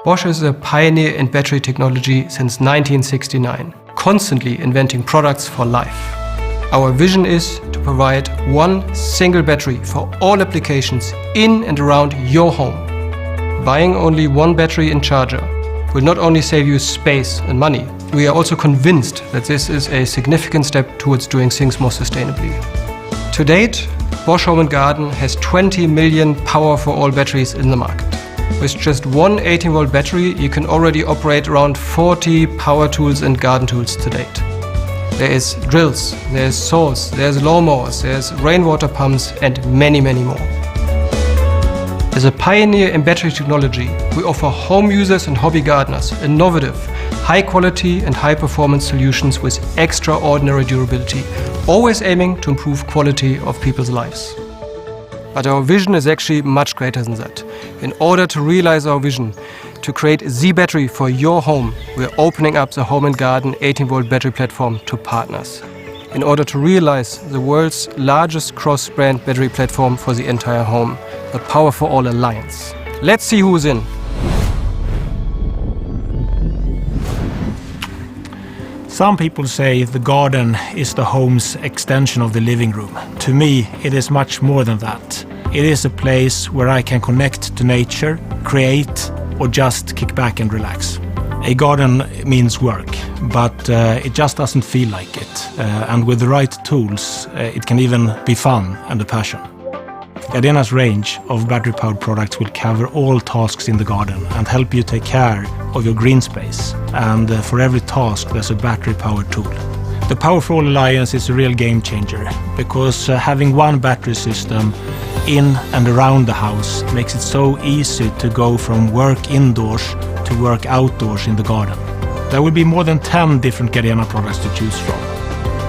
Bosch is a pioneer in battery technology since 1969, constantly inventing products for life. Our vision is to provide one single battery for all applications in and around your home. Buying only one battery and charger will not only save you space and money, we are also convinced that this is a significant step towards doing things more sustainably. To date, Bosch Home&Garden has 20 million Power for All batteries in the market. With just one 18-volt battery, you can already operate around 40 power tools and garden tools to date. There is drills, there's saws, there's lawnmowers, there's rainwater pumps, and many, many more. As a pioneer in battery technology, we offer home users and hobby gardeners innovative, high-quality and high-performance solutions with extraordinary durability, always aiming to improve quality of people's lives. But our vision is actually much greater than that. In order to realize our vision, to create the battery for your home, we're opening up the Home&Garden 18-volt battery platform to partners. In order to realize the world's largest cross-brand battery platform for the entire home, the Power for All Alliance. Let's see who's in. Some people say the garden is the home's extension of the living room. To me, it is much more than that. It is a place where I can connect to nature, create, or just kick back and relax. A garden means work, but it just doesn't feel like it. And with the right tools, it can even be fun and a passion. Gardena's range of battery-powered products will cover all tasks in the garden and help you take care of your green space. And for every task, there's a battery-powered tool. The Power for All Alliance is a real game changer because having one battery system in and around the house makes it so easy to go from work indoors to work outdoors in the garden. There will be more than 10 different Gardena products to choose from.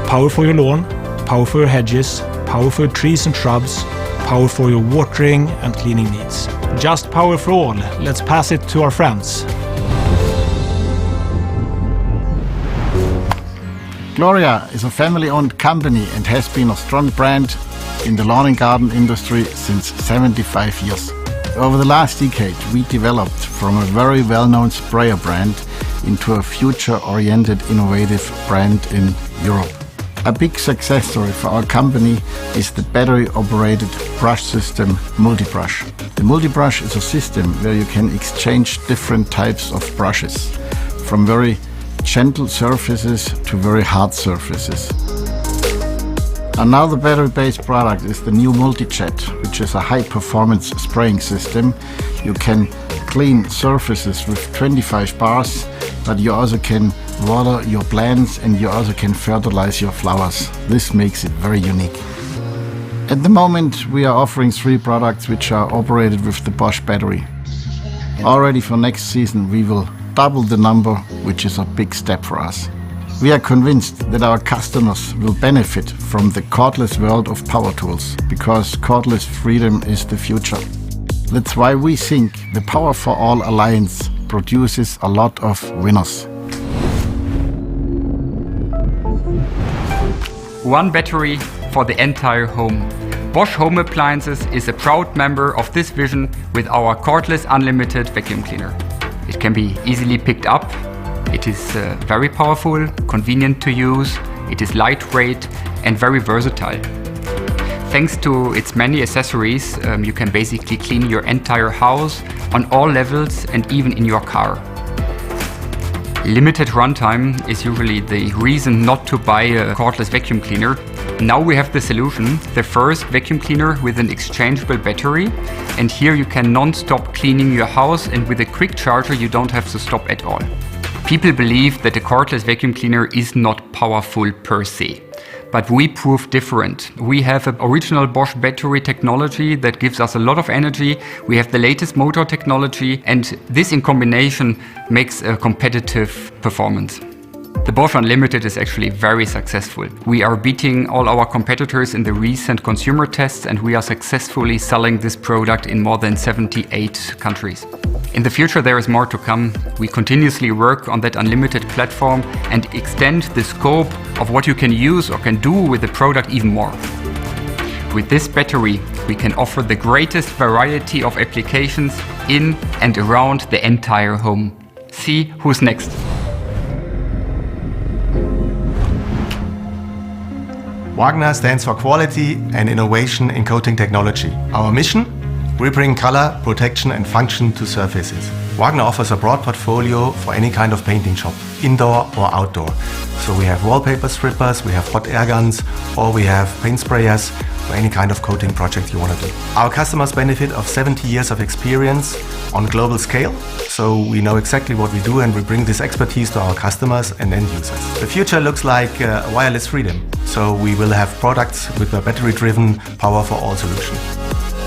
Power for your lawn, power for your hedges, power for your trees and shrubs, power for your watering and cleaning needs. Just power for all. Let's pass it to our friends. Gloria is a family-owned company and has been a strong brand in the lawn and garden industry since 75 years. Over the last decade, we developed from a very well-known sprayer brand into a future-oriented, innovative brand in Europe. A big success story for our company is the battery-operated brush system Multibrush. The Multibrush is a system where you can exchange different types of brushes, from very gentle surfaces to very hard surfaces. Another battery-based product is the new MultiJet, which is a high-performance spraying system. You can clean surfaces with 25 bars, but you also can water your plants and you also can fertilize your flowers. This makes it very unique. At the moment, we are offering 3 products which are operated with the Bosch battery. Already for next season, we will double the number, which is a big step for us. We are convinced that our customers will benefit from the cordless world of power tools, because cordless freedom is the future. That's why we think the Power for All Alliance produces a lot of winners. One battery for the entire home. Bosch Home Appliances is a proud member of this vision with our cordless unlimited vacuum cleaner. It can be easily picked up. It is very powerful, convenient to use, it is lightweight and very versatile. Thanks to its many accessories, you can basically clean your entire house on all levels and even in your car. Limited runtime is usually the reason not to buy a cordless vacuum cleaner. Now we have the solution, the first vacuum cleaner with an exchangeable battery. And here you can non-stop cleaning your house, and with a quick charger you don't have to stop at all. People believe that a cordless vacuum cleaner is not powerful per se. But we prove different. We have an original Bosch battery technology that gives us a lot of energy. We have the latest motor technology, and this in combination makes a competitive performance. The Bosch Unlimited is actually very successful. We are beating all our competitors in the recent consumer tests, and we are successfully selling this product in more than 78 countries. In the future there is more to come. We continuously work on that unlimited platform and extend the scope of what you can use or can do with the product even more. With this battery, we can offer the greatest variety of applications in and around the entire home. See who's next. Wagner stands for quality and innovation in coating technology. Our mission? We bring color, protection and function to surfaces. Wagner offers a broad portfolio for any kind of painting shop, indoor or outdoor. So we have wallpaper strippers, we have hot air guns, or we have paint sprayers for any kind of coating project you want to do. Our customers benefit of 70 years of experience on global scale, so we know exactly what we do and we bring this expertise to our customers and end users. The future looks like wireless freedom, so we will have products with a battery-driven Power for All solution.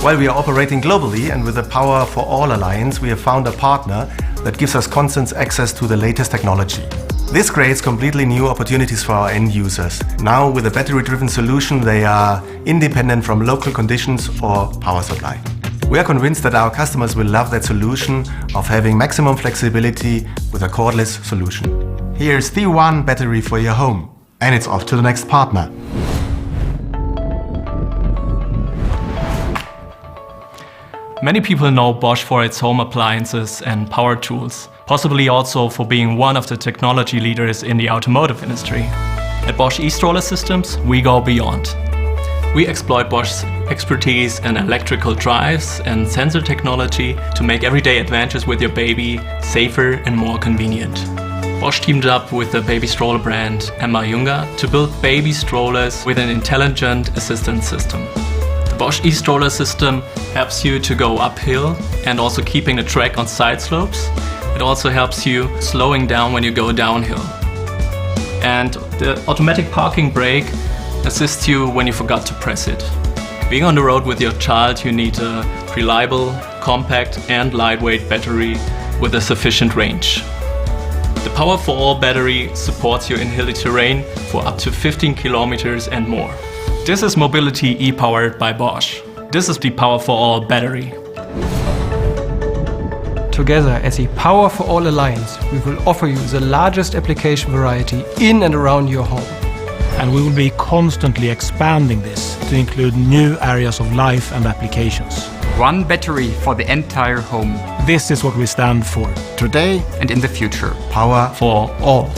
While we are operating globally and with the Power for All alliance, we have found a partner that gives us constant access to the latest technology. This creates completely new opportunities for our end users. Now, with a battery-driven solution, they are independent from local conditions or power supply. We are convinced that our customers will love that solution of having maximum flexibility with a cordless solution. Here's the one battery for your home, and it's off to the next partner. Many people know Bosch for its home appliances and power tools, possibly also for being one of the technology leaders in the automotive industry. At Bosch e-stroller systems, we go beyond. We exploit Bosch's expertise in electrical drives and sensor technology to make everyday adventures with your baby safer and more convenient. Bosch teamed up with the baby stroller brand Emma Junga to build baby strollers with an intelligent assistance system. Bosch e-stroller system helps you to go uphill and also keeping the track on side slopes. It also helps you slowing down when you go downhill. And the automatic parking brake assists you when you forgot to press it. Being on the road with your child, you need a reliable, compact and lightweight battery with a sufficient range. The Power for All battery supports you in hilly terrain for up to 15 kilometers and more. This is mobility e-powered by Bosch. This is the Power for All battery. Together as a Power for All alliance, we will offer you the largest application variety in and around your home. And we will be constantly expanding this to include new areas of life and applications. One battery for the entire home. This is what we stand for. Today and in the future. Power For all.